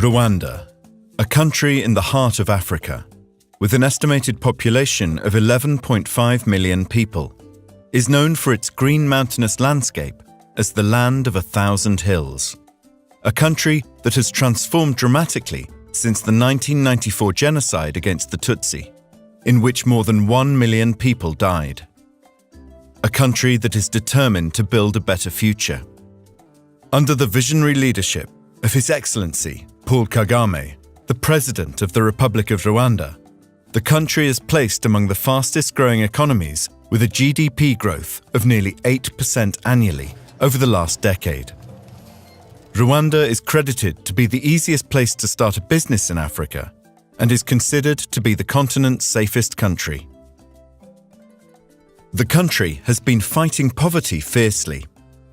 Rwanda, a country in the heart of Africa, with an estimated population of 11.5 million people, is known for its green mountainous landscape as the land of 1,000 hills. A country that has transformed dramatically since the 1994 genocide against the Tutsi, in which more than 1 million people died. A country that is determined to build a better future. Under the visionary leadership of His Excellency Paul Kagame, the President of the Republic of Rwanda, the country is placed among the fastest-growing economies with a GDP growth of nearly 8% annually over the last decade. Rwanda is credited to be the easiest place to start a business in Africa and is considered to be the continent's safest country. The country has been fighting poverty fiercely.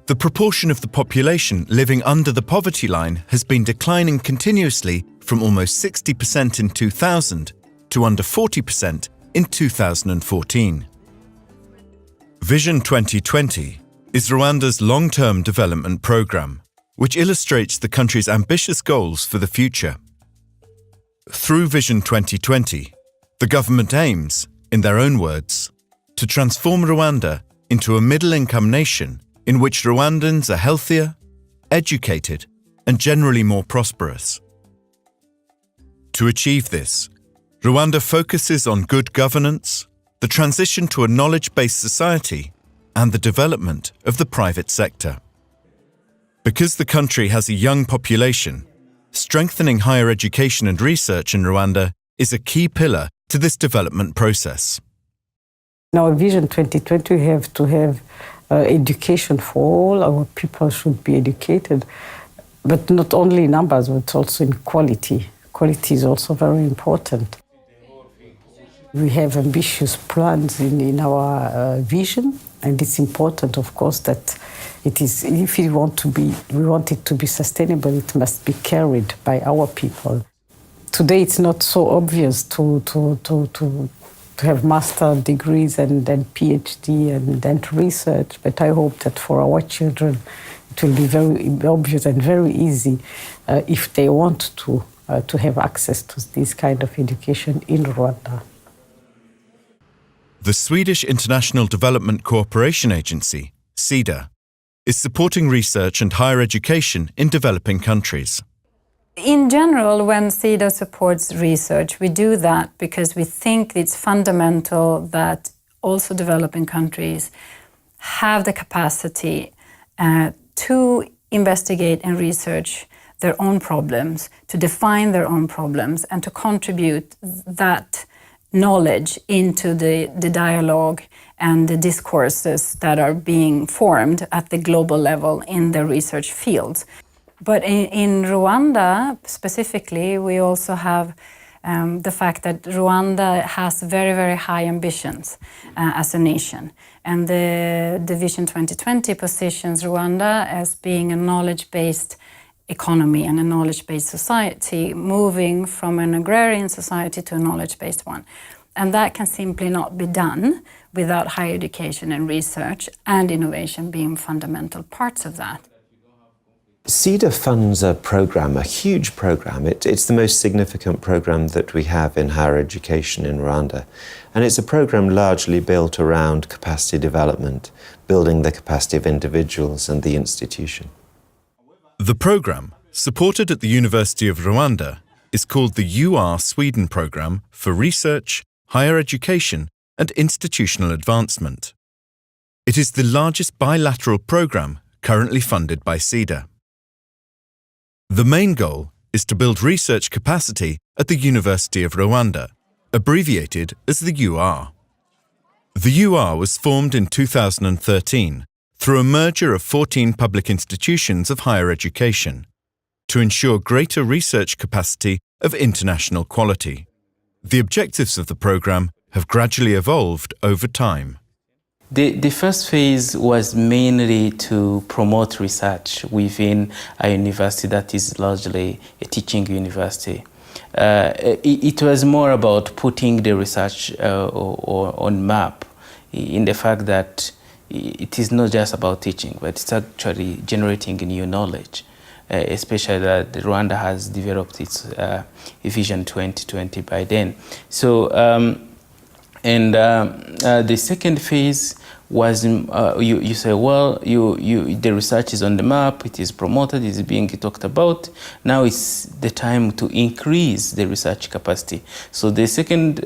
The proportion of the population living under the poverty line has been declining continuously from almost 60% in 2000 to under 40% in 2014. Vision 2020 is Rwanda's long-term development program, which illustrates the country's ambitious goals for the future. Through Vision 2020, the government aims, in their own words, to transform Rwanda into a middle-income nation in which Rwandans are healthier, educated, and generally more prosperous. To achieve this, Rwanda focuses on good governance, the transition to a knowledge-based society, and the development of the private sector. Because the country has a young population, strengthening higher education and research in Rwanda is a key pillar to this development process. In our Vision 2020, we have to have education for all. Our people should be educated, but not only in numbers, but also in quality. Quality is also very important. We have ambitious plans in our vision, and it's important, of course, that it is. If we want it to be sustainable, it must be carried by our people. Today, it's not so obvious to have master degrees and then PhD and then research, but I hope that for our children it will be very obvious and very easy if they want to have access to this kind of education in Rwanda. The Swedish International Development Cooperation Agency, SIDA, is supporting research and higher education in developing countries. In general, when SIDA supports research, we do that because we think it's fundamental that also developing countries have the capacity to investigate and research their own problems, to define their own problems, and to contribute that knowledge into the dialogue and the discourses that are being formed at the global level in the research fields. But in Rwanda specifically, we also have the fact that Rwanda has very, very high ambitions as a nation. And the Vision 2020 positions Rwanda as being a knowledge-based economy and a knowledge-based society, moving from an agrarian society to a knowledge-based one. And that can simply not be done without higher education and research and innovation being fundamental parts of that. SIDA funds a program, a huge program. It's the most significant program that we have in higher education in Rwanda. And it's a program largely built around capacity development, building the capacity of individuals and the institution. The program, supported at the University of Rwanda, is called the UR-Sweden Program for Research, Higher Education and Institutional Advancement. It is the largest bilateral program currently funded by SIDA. The main goal is to build research capacity at the University of Rwanda, abbreviated as the UR. The UR was formed in 2013 through a merger of 14 public institutions of higher education to ensure greater research capacity of international quality. The objectives of the program have gradually evolved over time. The first phase was mainly to promote research within a university that is largely a teaching university. It was more about putting the research on map in the fact that it is not just about teaching, but it's actually generating new knowledge. especially that Rwanda has developed its Vision 2020 by then. So, the second phase was you say, well, the research is on the map, it is promoted, it is being talked about. Now it's the time to increase the research capacity. So the second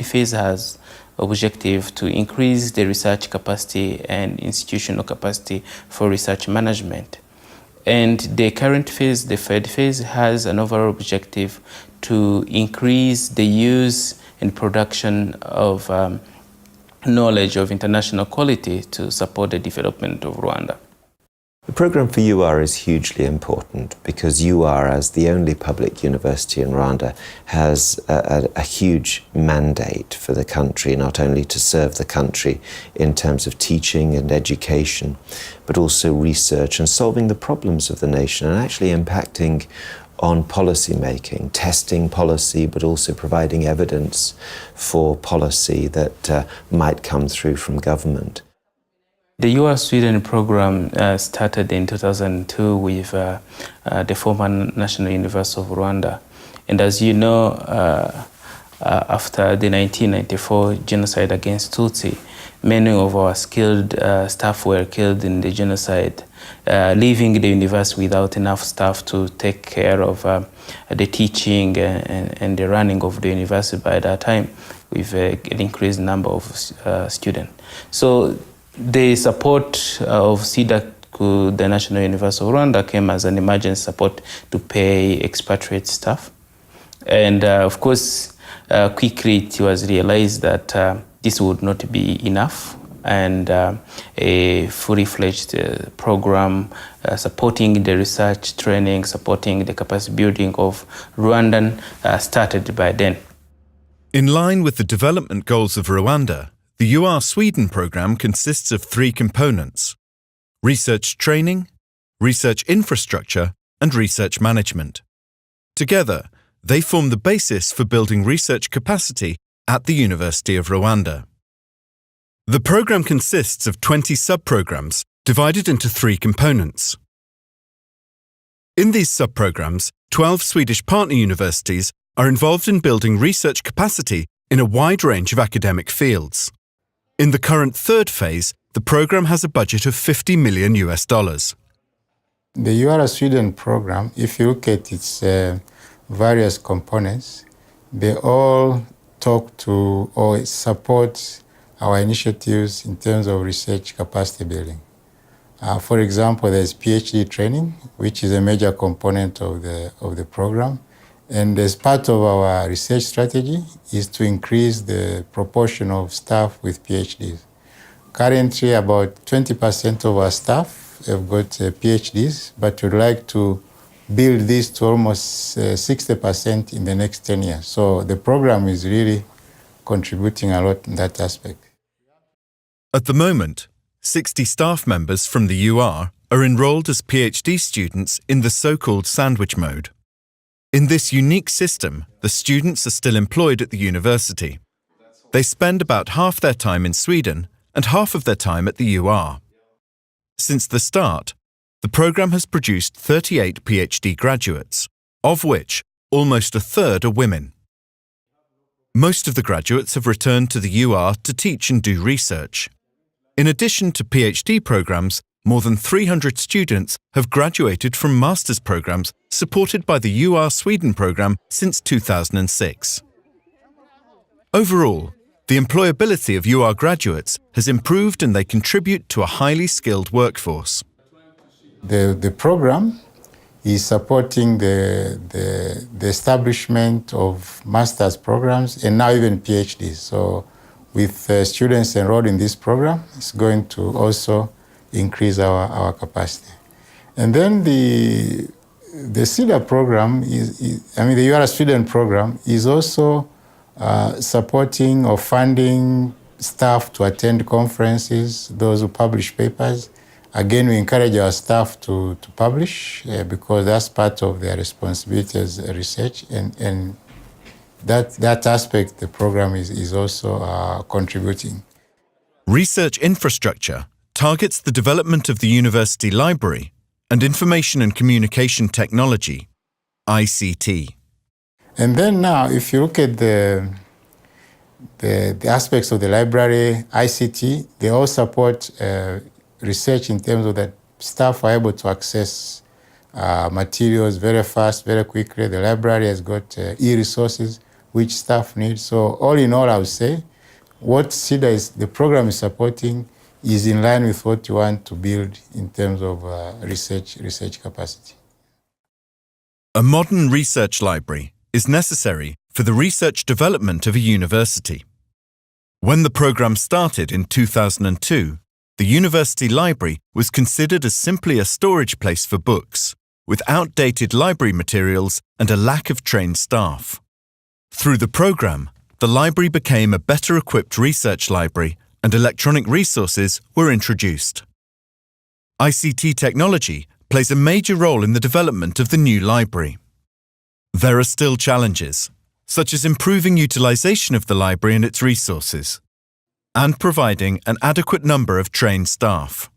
phase has objective to increase the research capacity and institutional capacity for research management. And the current phase, the third phase, has an overall objective to increase the use and production of knowledge of international quality to support the development of Rwanda. The programme for UR is hugely important because UR, as the only public university in Rwanda, has a huge mandate for the country, not only to serve the country in terms of teaching and education, but also research and solving the problems of the nation and actually impacting on policy making, testing policy, but also providing evidence for policy that might come through from government. The UR-Sweden program started in 2002 with the former National University of Rwanda. And as you know, after the 1994 genocide against Tutsi, many of our skilled staff were killed in the genocide, leaving the university without enough staff to take care of the teaching and the running of the university by that time, with an increased number of students. So the support of SIDA to the National University of Rwanda came as an emergency support to pay expatriate staff. And of course, quickly it was realized that this would not be enough, and a fully-fledged program supporting the research training, supporting the capacity building of Rwandan started by then. In line with the development goals of Rwanda, the UR-Sweden program consists of three components: research training, research infrastructure, and research management. Together, they form the basis for building research capacity at the University of Rwanda. The program consists of 20 sub-programs divided into three components. In these sub-programs, 12 Swedish partner universities are involved in building research capacity in a wide range of academic fields. In the current third phase, the program has a budget of $50 million. The UR-Sweden program, if you look at its various components, they all talk to or support our initiatives in terms of research capacity building. For example, there's PhD training, which is a major component of the program. And as part of our research strategy is to increase the proportion of staff with PhDs. Currently, about 20% of our staff have got PhDs, but we'd like to build this to almost 60% in the next 10 years. So the program is really contributing a lot in that aspect. At the moment, 60 staff members from the UR are enrolled as PhD students in the so-called sandwich mode. In this unique system, the students are still employed at the university. They spend about half their time in Sweden and half of their time at the UR. Since the start, the program has produced 38 PhD graduates, of which almost a third are women. Most of the graduates have returned to the UR to teach and do research. In addition to PhD programs, more than 300 students have graduated from master's programs supported by the UR-Sweden program since 2006. Overall, the employability of UR graduates has improved and they contribute to a highly skilled workforce. The program is supporting the establishment of master's programs and now even PhDs. So with students enrolled in this program, it's going to also increase our capacity. And then the SIDA program the UR-Sweden program is also supporting or funding staff to attend conferences, those who publish papers. Again, we encourage our staff to publish because that's part of their responsibility as research, and that aspect the program is also contributing. Research infrastructure targets the development of the university library and Information and Communication Technology, ICT. And then now, if you look at the aspects of the library, ICT, they all support research in terms of that staff are able to access materials very fast, very quickly. The library has got e-resources which staff need. So all in all, I would say, what SIDA the program is supporting is in line with what you want to build in terms of research capacity. A modern research library is necessary for the research development of a university. When the program started in 2002, the university library was considered as simply a storage place for books, with outdated library materials and a lack of trained staff. Through the program, the library became a better equipped research library and electronic resources were introduced. ICT technology plays a major role in the development of the new library. There are still challenges, such as improving utilization of the library and its resources, and providing an adequate number of trained staff.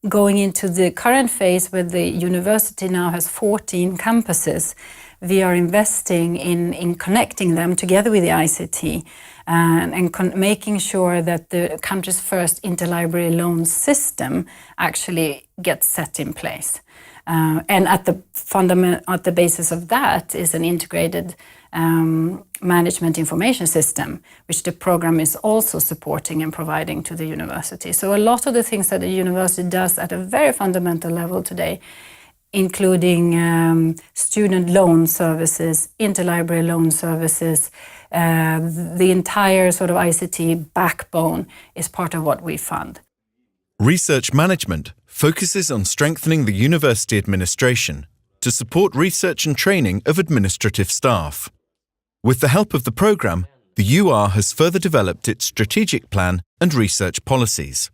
Going into the current phase where the university now has 14 campuses, we are investing in connecting them together with the ICT and making sure that the country's first interlibrary loan system actually gets set in place. And at the basis of that is an integrated management information system, which the program is also supporting and providing to the university. So a lot of the things that the university does at a very fundamental level today, including student loan services, interlibrary loan services, the entire sort of ICT backbone is part of what we fund. Research management focuses on strengthening the university administration to support research and training of administrative staff. With the help of the program, the UR has further developed its strategic plan and research policies.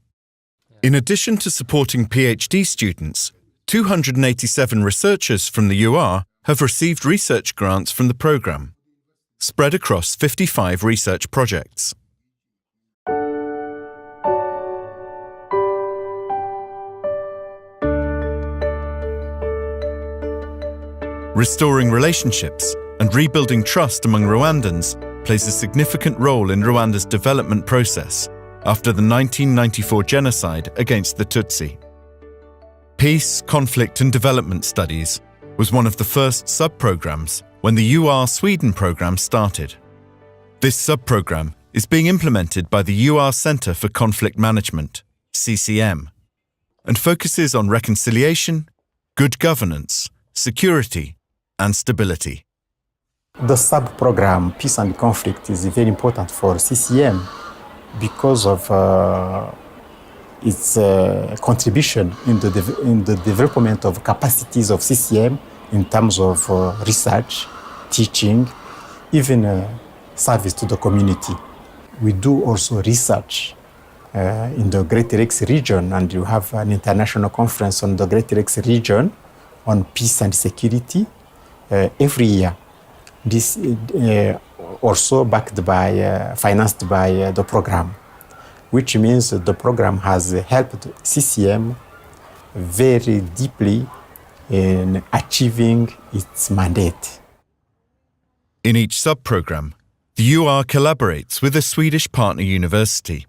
In addition to supporting PhD students, 287 researchers from the UR have received research grants from the program, spread across 55 research projects. Restoring relationships and rebuilding trust among Rwandans plays a significant role in Rwanda's development process after the 1994 genocide against the Tutsi. Peace, Conflict and Development Studies was one of the first sub-programs when the UR Sweden program started. This sub-program is being implemented by the UR Center for Conflict Management, CCM, and focuses on reconciliation, good governance, security, and stability. The sub-program Peace and Conflict is very important for CCM because of its contribution in the development of capacities of CCM in terms of research, teaching, even service to the community. We do also research in the Great Lakes region, and you have an international conference on the Great Lakes region on peace and security every year. This also backed by, financed by the program, which means the program has helped CCM very deeply in achieving its mandate. In each sub-program, the UR collaborates with a Swedish partner university.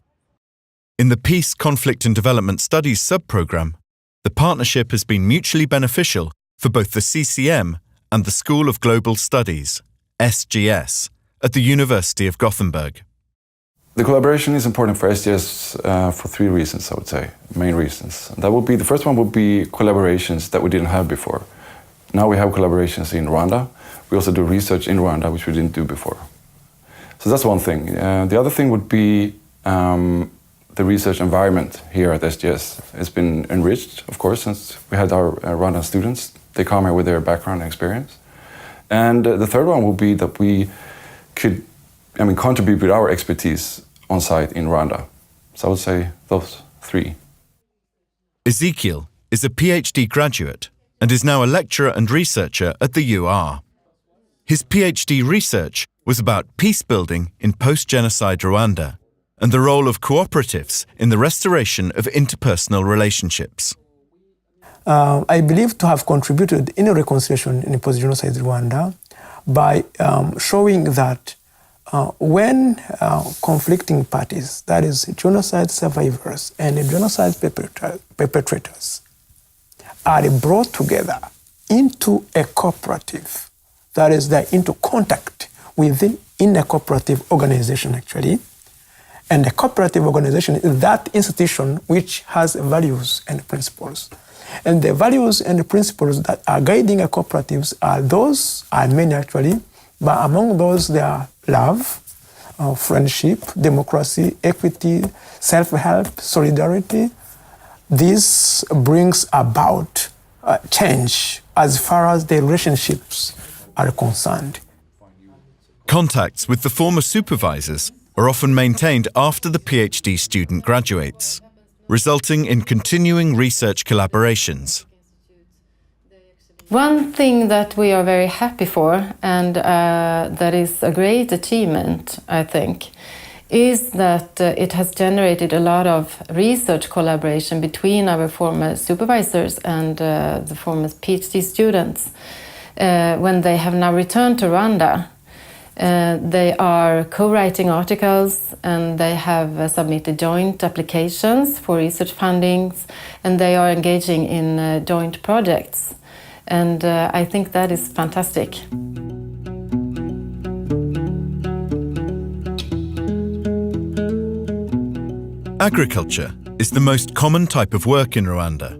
In the Peace, Conflict and Development Studies sub-program, the partnership has been mutually beneficial for both the CCM and the School of Global Studies, SGS, at the University of Gothenburg. The collaboration is important for SGS for three reasons, I would say, main reasons. That would be, the first one would be collaborations that we didn't have before. Now we have collaborations in Rwanda. We also do research in Rwanda, which we didn't do before. So that's one thing. The other thing would be the research environment here at SGS. It's been enriched, of course, since we had our Rwandan students. They come here with their background and experience. And the third one would be that we could contribute with our expertise on site in Rwanda. So I would say those three. Ezekiel is a PhD graduate and is now a lecturer and researcher at the UR. His PhD research was about peace building in post-genocide Rwanda and the role of cooperatives in the restoration of interpersonal relationships. I believe to have contributed in a reconciliation in a post-genocide Rwanda by showing that when conflicting parties, that is genocide survivors and genocide perpetrators, are brought together into a cooperative, that is, they're into contact in a cooperative organization actually, and the cooperative organization is that institution which has values and principles. And the values and the principles that are guiding a cooperatives are many actually, but among those there are love, friendship, democracy, equity, self-help, solidarity. This brings about change as far as the relationships are concerned. Contacts with the former supervisors are often maintained after the PhD student graduates, resulting in continuing research collaborations. One thing that we are very happy for, and that is a great achievement, I think, is that it has generated a lot of research collaboration between our former supervisors and the former PhD students. When they have now returned to Rwanda, they are co-writing articles and they have submitted joint applications for research fundings, and they are engaging in joint projects. And I think that is fantastic. Agriculture is the most common type of work in Rwanda.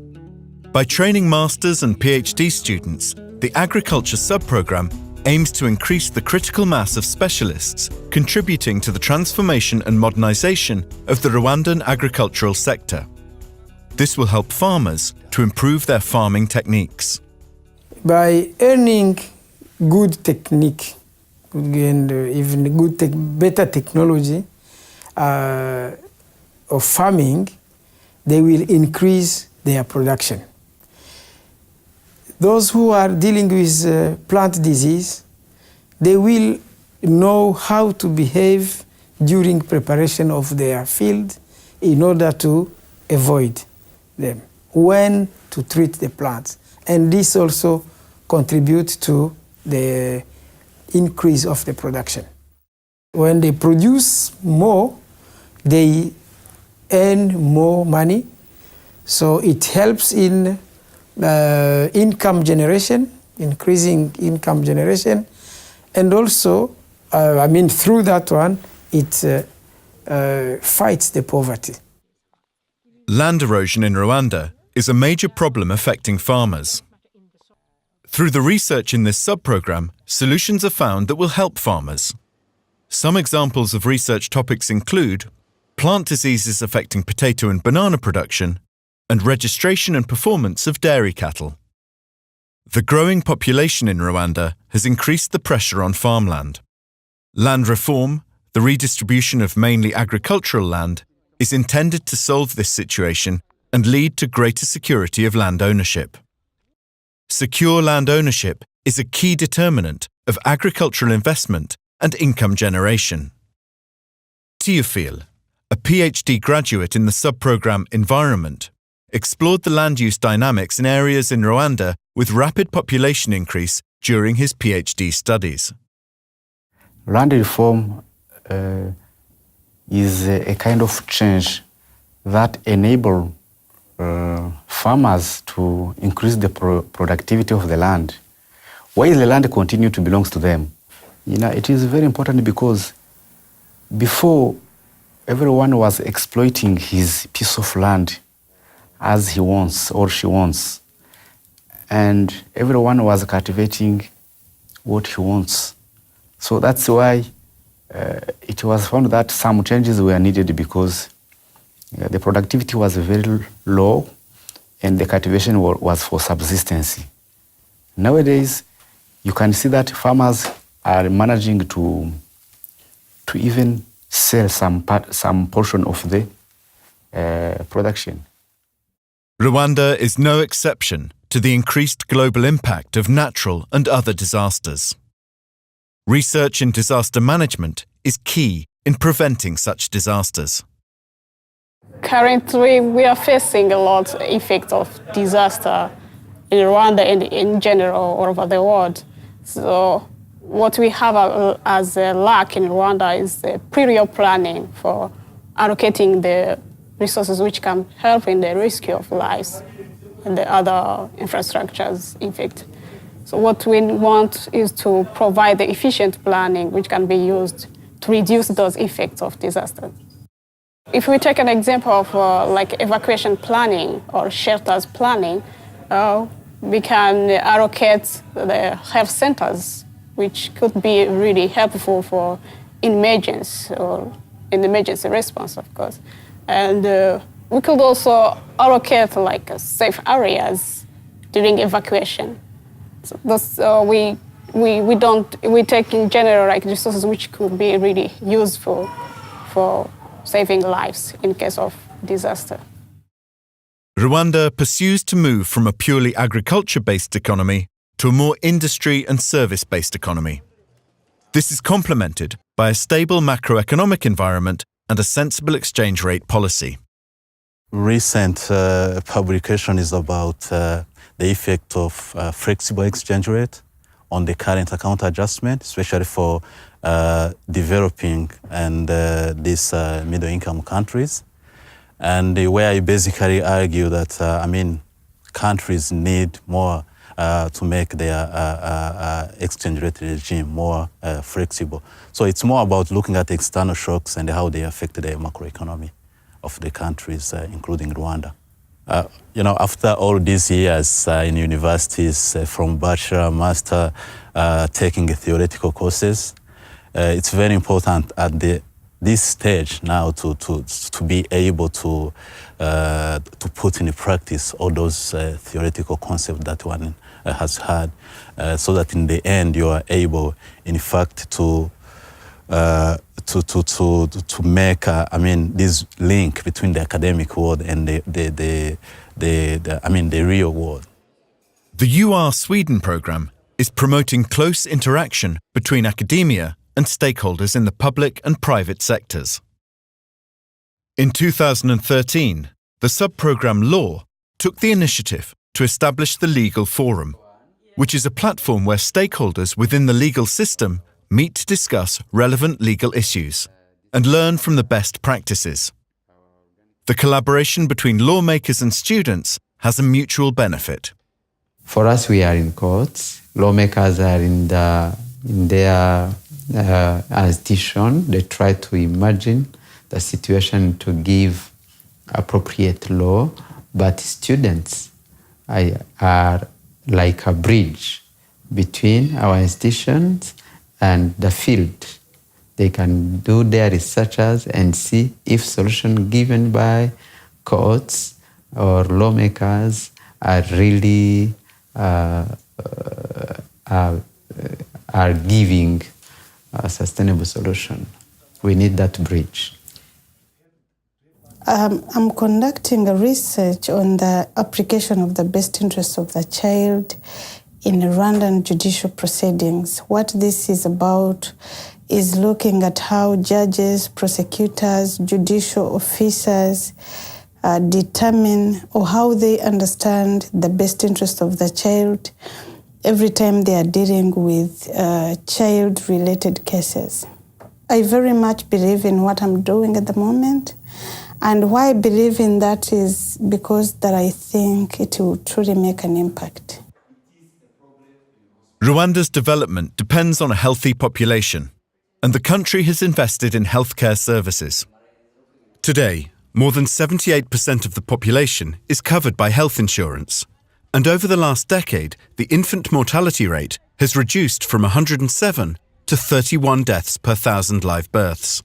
By training masters and PhD students, the agriculture sub-program aims to increase the critical mass of specialists contributing to the transformation and modernization of the Rwandan agricultural sector. This will help farmers to improve their farming techniques. By earning good technique and even better technology of farming, they will increase their production. Those who are dealing with plant disease, they will know how to behave during preparation of their field in order to avoid them, when to treat the plants. And this also contributes to the increase of the production. When they produce more, they earn more money, so it helps in income generation, increasing income generation, and also, through that one, it fights the poverty. Land erosion in Rwanda is a major problem affecting farmers. Through the research in this sub-program, solutions are found that will help farmers. Some examples of research topics include plant diseases affecting potato and banana production, and registration and performance of dairy cattle. The growing population in Rwanda has increased the pressure on farmland. Land reform, the redistribution of mainly agricultural land, is intended to solve this situation and lead to greater security of land ownership. Secure land ownership is a key determinant of agricultural investment and income generation. Theophile, a PhD graduate in the sub-program Environment, explored the land use dynamics in areas in Rwanda with rapid population increase during his PhD studies. Land reform is a kind of change that enable farmers to increase the productivity of the land, while the land continue to belong to them. It is very important because before, everyone was exploiting his piece of land as he wants or she wants, and everyone was cultivating what he wants. So that's why it was found that some changes were needed, because the productivity was very low and the cultivation was for subsistence. Nowadays, you can see that farmers are managing to even sell some portion of the production. Rwanda is no exception to the increased global impact of natural and other disasters. Research in disaster management is key in preventing such disasters. Currently, we are facing a lot of effects of disaster in Rwanda and in general all over the world. So what we have as a lack in Rwanda is prior planning for allocating the resources which can help in the rescue of lives and the other infrastructures, in fact. So what we want is to provide the efficient planning which can be used to reduce those effects of disaster. If we take an example of like evacuation planning or shelters planning, we can allocate the health centers, which could be really helpful for emergency or in emergency response, of course. And we could also allocate like safe areas during evacuation. So those, we take in general like resources which could be really useful for saving lives in case of disaster. Rwanda pursues to move from a purely agriculture-based economy to a more industry and service-based economy. This is complemented by a stable macroeconomic environment and a sensible exchange rate policy. Recent publication is about the effect of flexible exchange rate on the current account adjustment, especially for developing and these middle-income countries. And where I basically argue that, countries need more to make their exchange rate regime more flexible. So it's more about looking at external shocks and how they affect the macroeconomy of the countries, including Rwanda. After all these years in universities, from bachelor, master, taking theoretical courses, it's very important at this stage now to be able to put in practice all those theoretical concepts that one has had, so that in the end you are able, in fact, to make this link between the academic world and the real world. The UR Sweden program is promoting close interaction between academia and stakeholders in the public and private sectors. In 2013, the sub-program Law took the initiative to establish the Legal Forum, which is a platform where stakeholders within the legal system meet to discuss relevant legal issues and learn from the best practices. The collaboration between lawmakers and students has a mutual benefit. For us, we are in courts. Lawmakers are in their institution. They try to imagine the situation to give appropriate law, but students are like a bridge between our institutions and the field. They can do their researches and see if solutions given by courts or lawmakers are really are giving a sustainable solution. We need that bridge. I'm conducting a research on the application of the best interests of the child in Rwandan judicial proceedings. What this is about is looking at how judges, prosecutors, judicial officers determine or how they understand the best interest of the child every time they are dealing with child-related cases. I very much believe in what I'm doing at the moment. And why I believe in that is because that I think it will truly make an impact. Rwanda's development depends on a healthy population, and the country has invested in healthcare services. Today, more than 78% of the population is covered by health insurance, and over the last decade, the infant mortality rate has reduced from 107 to 31 deaths per 1,000 live births.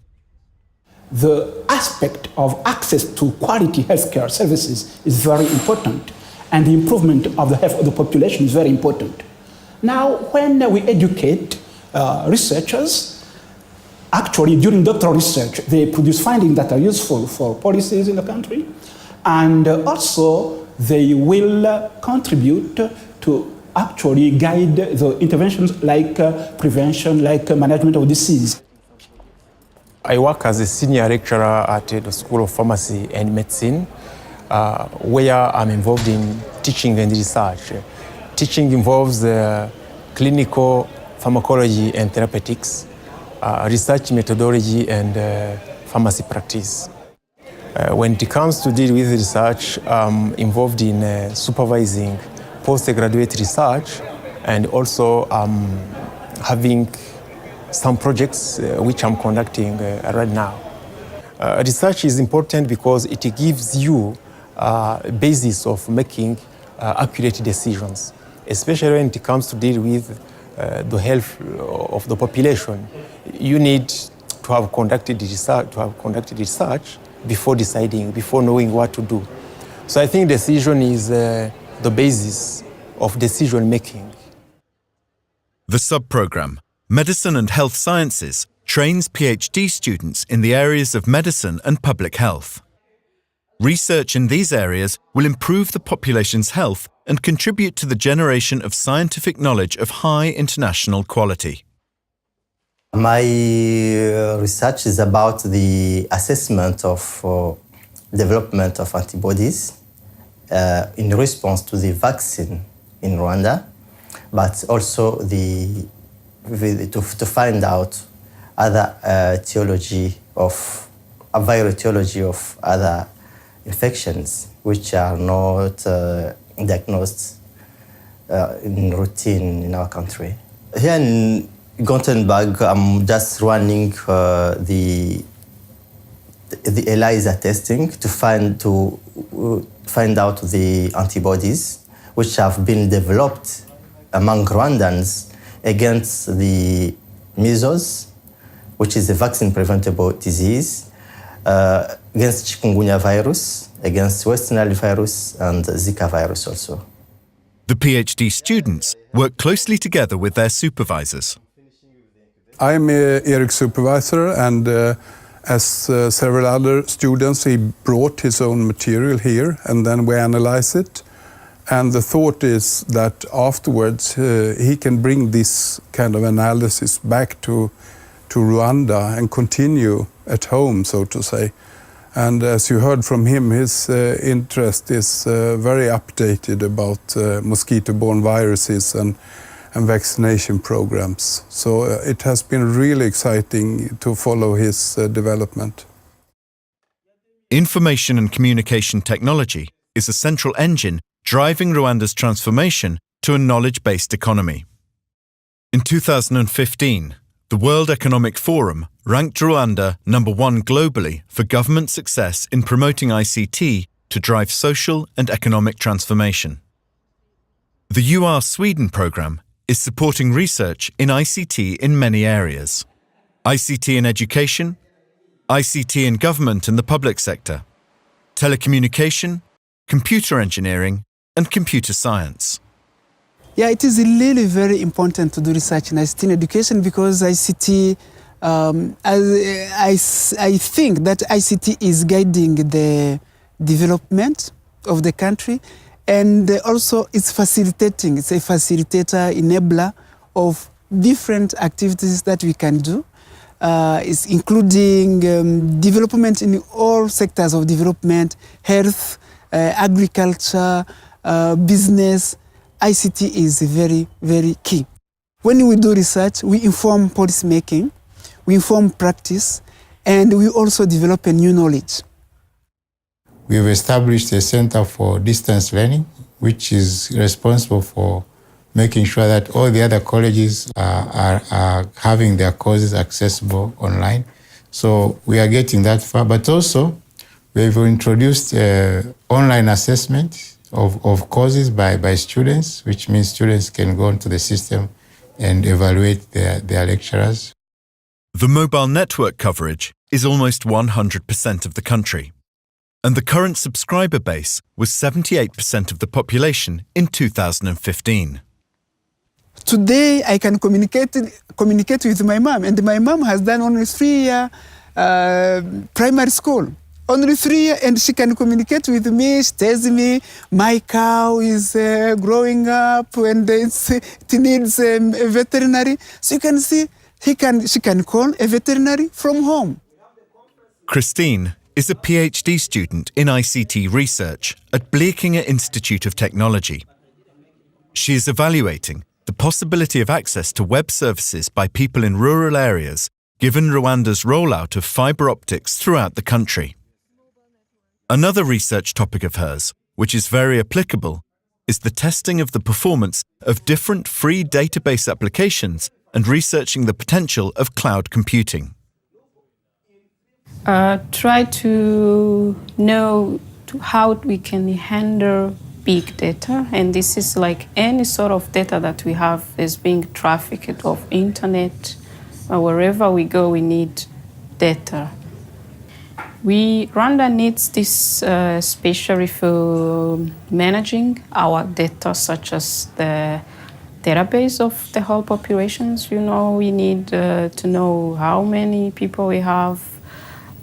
The aspect of access to quality healthcare services is very important, and the improvement of the health of the population is very important. Now, when we educate researchers, actually during doctoral research, they produce findings that are useful for policies in the country, and also they will contribute to actually guide the interventions like prevention, like management of disease. I work as a senior lecturer at the School of Pharmacy and Medicine, where I'm involved in teaching and research. Teaching involves clinical pharmacology and therapeutics, research methodology, and pharmacy practice. When it comes to deal with research, I'm involved in supervising postgraduate research and also having some projects which I'm conducting right now. Research is important because it gives you a basis of making accurate decisions, especially when it comes to deal with the health of the population. You need to have conducted research before deciding, before knowing what to do. So I think decision is the basis of decision making. The sub-program, Medicine and Health Sciences, trains PhD students in the areas of medicine and public health. Research in these areas will improve the population's health and contribute to the generation of scientific knowledge of high international quality. My research is about the assessment of development of antibodies in response to the vaccine in Rwanda, but also to find out other viral etiology of other infections which are not diagnosed in routine in our country. Here in Gothenburg, I'm just running the ELISA testing to find out the antibodies which have been developed among Rwandans against the measles, which is a vaccine-preventable disease, against chikungunya virus, against West Nile virus, and Zika virus also. The PhD students work closely together with their supervisors. I'm Eric's supervisor, and as several other students, he brought his own material here, and then we analyze it. And the thought is that afterwards he can bring this kind of analysis back to Rwanda and continue at home, so to say. And as you heard from him, his interest is very updated about mosquito-borne viruses and vaccination programs. So it has been really exciting to follow his development. Information and communication technology is a central engine driving Rwanda's transformation to a knowledge-based economy. In 2015, the World Economic Forum ranked Rwanda #1 globally for government success in promoting ICT to drive social and economic transformation. The UR-Sweden program is supporting research in ICT in many areas: ICT in education, ICT in government and the public sector, telecommunication, computer engineering, and computer science. Yeah, it is really very important to do research in ICT in education because ICT, I think that ICT is guiding the development of the country, and also it's facilitating, it's a facilitator, enabler of different activities that we can do. It's including development in all sectors of development, health, agriculture, business. ICT is very, very key. When we do research, we inform policy making, we inform practice, and we also develop a new knowledge. We've established a Center for Distance Learning, which is responsible for making sure that all the other colleges are having their courses accessible online. So we are getting that far, but also we've introduced online assessment of courses by students, which means students can go into the system and evaluate their lecturers. The mobile network coverage is almost 100% of the country, and the current subscriber base was 78% of the population in 2015. Today, I can communicate with my mom, and my mom has done only 3-year primary school. Only 3 years, and she can communicate with me. She tells me my cow is growing up and it needs a veterinary. So you can see, she can call a veterinary from home. Christine is a PhD student in ICT research at Blekinge Institute of Technology. She is evaluating the possibility of access to web services by people in rural areas, given Rwanda's rollout of fibre optics throughout the country. Another research topic of hers, which is very applicable, is the testing of the performance of different free database applications and researching the potential of cloud computing. Try to know how we can handle big data, and this is like any sort of data that we have is being trafficked of internet. Wherever we go, we need data. Rwanda needs this especially for managing our data, such as the database of the whole populations. You know, we need to know how many people we have,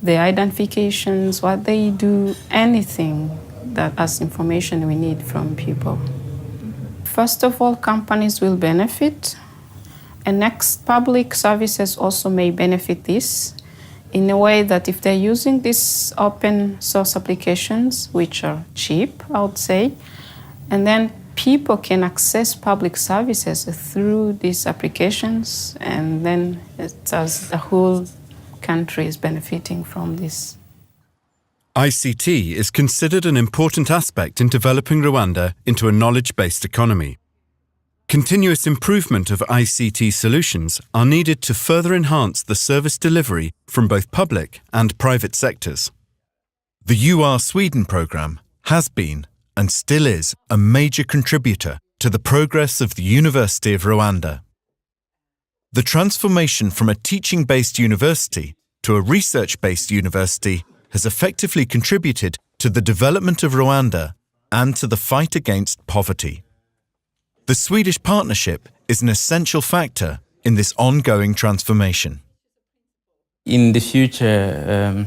the identifications, what they do, anything that as information we need from people. First of all, companies will benefit, and next, public services also may benefit this in a way that if they're using these open source applications, which are cheap, I would say, and then people can access public services through these applications, and then it's as the whole country is benefiting from this. ICT is considered an important aspect in developing Rwanda into a knowledge-based economy. Continuous improvement of ICT solutions are needed to further enhance the service delivery from both public and private sectors. The UR Sweden programme has been and still is a major contributor to the progress of the University of Rwanda. The transformation from a teaching-based university to a research-based university has effectively contributed to the development of Rwanda and to the fight against poverty. The Swedish partnership is an essential factor in this ongoing transformation. In the future,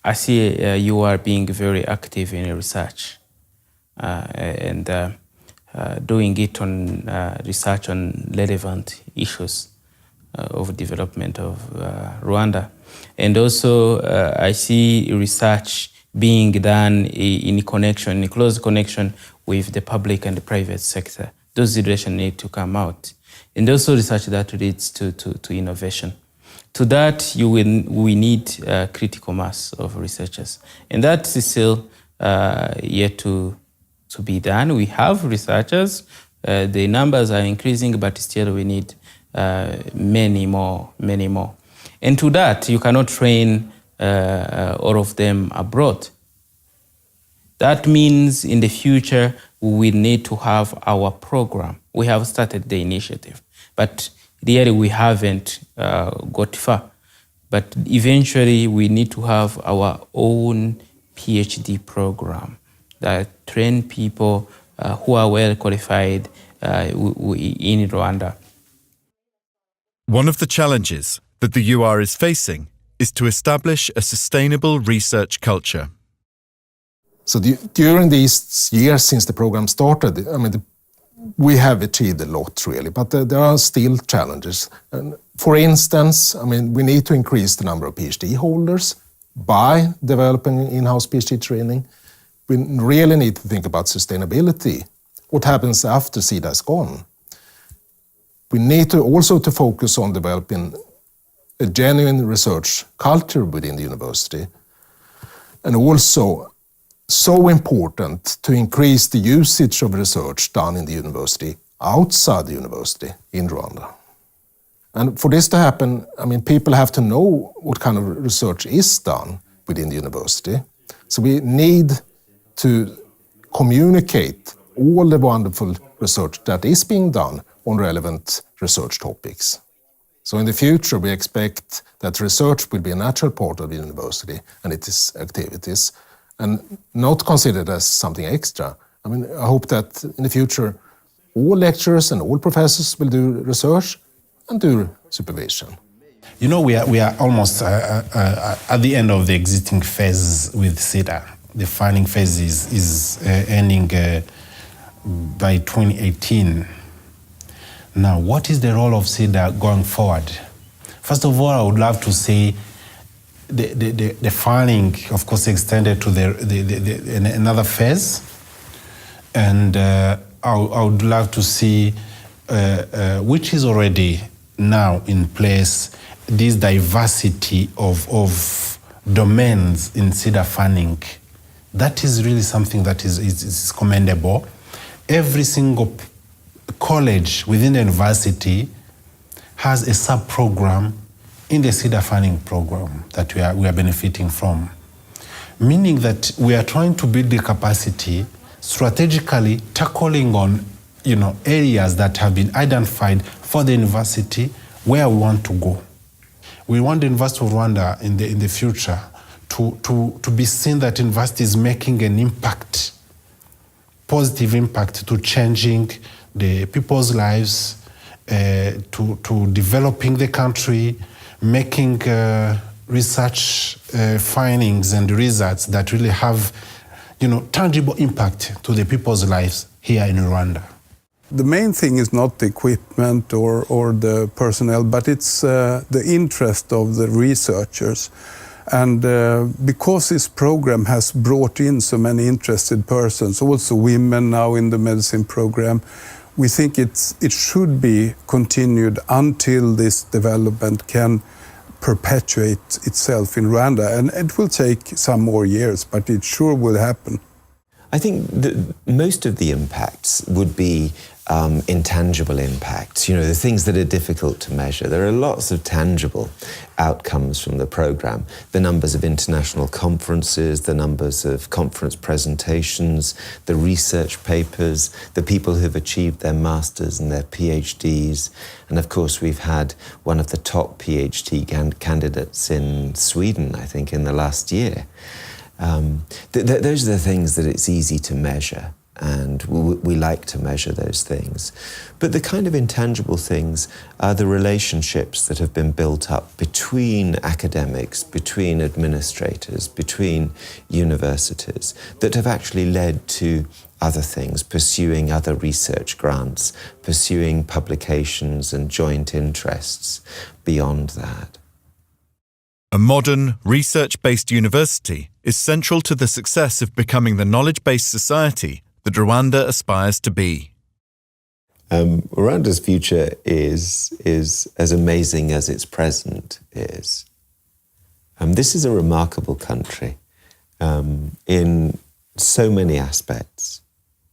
I see you are being very active in research and doing it on research on relevant issues of development of Rwanda. And also, I see research being done in close connection with the public and the private sector. Those relations need to come out. And also research that leads to innovation. To that, we need a critical mass of researchers. And that is still yet to be done. We have researchers. The numbers are increasing, but still we need many more. And to that, you cannot train all of them abroad. That means in the future, we need to have our program. We have started the initiative, but really we haven't got far. But eventually, we need to have our own PhD program that train people who are well qualified in Rwanda. One of the challenges that the UR is facing is to establish a sustainable research culture. So during these years since the program started, we have achieved a lot really, but there are still challenges. And for instance, we need to increase the number of PhD holders by developing in-house PhD training. We really need to think about sustainability. What happens after SIDA is gone? We need to also focus on developing a genuine research culture within the university, and also so important to increase the usage of research done in the university outside the university in Rwanda. And for this to happen, people have to know what kind of research is done within the university. So we need to communicate all the wonderful research that is being done on relevant research topics. So in the future, we expect that research will be a natural part of the university and its activities, and not considered as something extra. I hope that in the future, all lecturers and all professors will do research and do supervision. You know, we are almost at the end of the existing phase with SIDA. The funding phase is ending by 2018. Now, what is the role of SIDA going forward? First of all, I would love to say the funding, of course, extended to another phase. And I I would love to see, which is already now in place, this diversity of domains in SIDA funding. That is really something that is commendable. Every single college within the university has a sub-program in the SIDA funding program that we are benefiting from. Meaning that we are trying to build the capacity, strategically tackling on areas that have been identified for the university where we want to go. We want the University of Rwanda in the future to be seen that university is making an impact, positive impact to changing the people's lives, to developing the country, making research findings and results that really have tangible impact to the people's lives here in Rwanda. The main thing is not the equipment or the personnel, but it's the interest of the researchers. And because this program has brought in so many interested persons, also women now in the medicine program, we think it should be continued until this development can perpetuate itself in Rwanda. And it will take some more years, but it sure will happen. I think that most of the impacts would be intangible impacts, the things that are difficult to measure. There are lots of tangible outcomes from the program. The numbers of international conferences, the numbers of conference presentations, the research papers, the people who've achieved their masters and their PhDs. And of course, we've had one of the top PhD candidates in Sweden, I think, in the last year. Those are the things that it's easy to measure, and we like to measure those things. But the kind of intangible things are the relationships that have been built up between academics, between administrators, between universities, that have actually led to other things, pursuing other research grants, pursuing publications and joint interests beyond that. A modern, research-based university is central to the success of becoming the knowledge-based society that Rwanda aspires to be. Rwanda's future is as amazing as its present is. This is a remarkable country in so many aspects,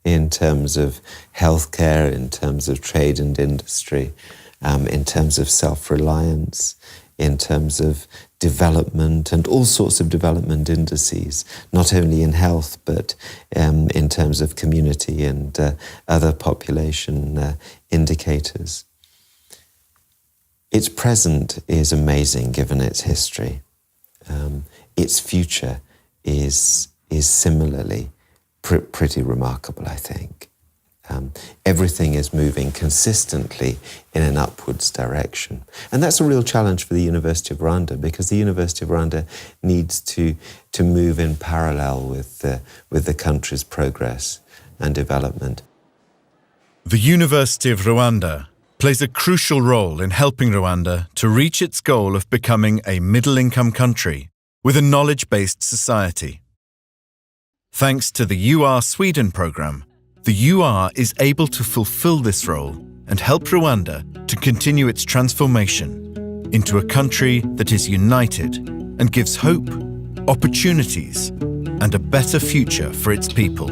in terms of healthcare, in terms of trade and industry, in terms of self-reliance, in terms of development and all sorts of development indices, not only in health, but in terms of community and other population indicators. Its present is amazing given its history. Its future is similarly pretty remarkable, I think. Everything is moving consistently in an upwards direction. And that's a real challenge for the University of Rwanda, because the University of Rwanda needs to move in parallel with the country's progress and development. The University of Rwanda plays a crucial role in helping Rwanda to reach its goal of becoming a middle-income country with a knowledge-based society. Thanks to the UR-Sweden program, the UR is able to fulfill this role and help Rwanda to continue its transformation into a country that is united and gives hope, opportunities, and a better future for its people.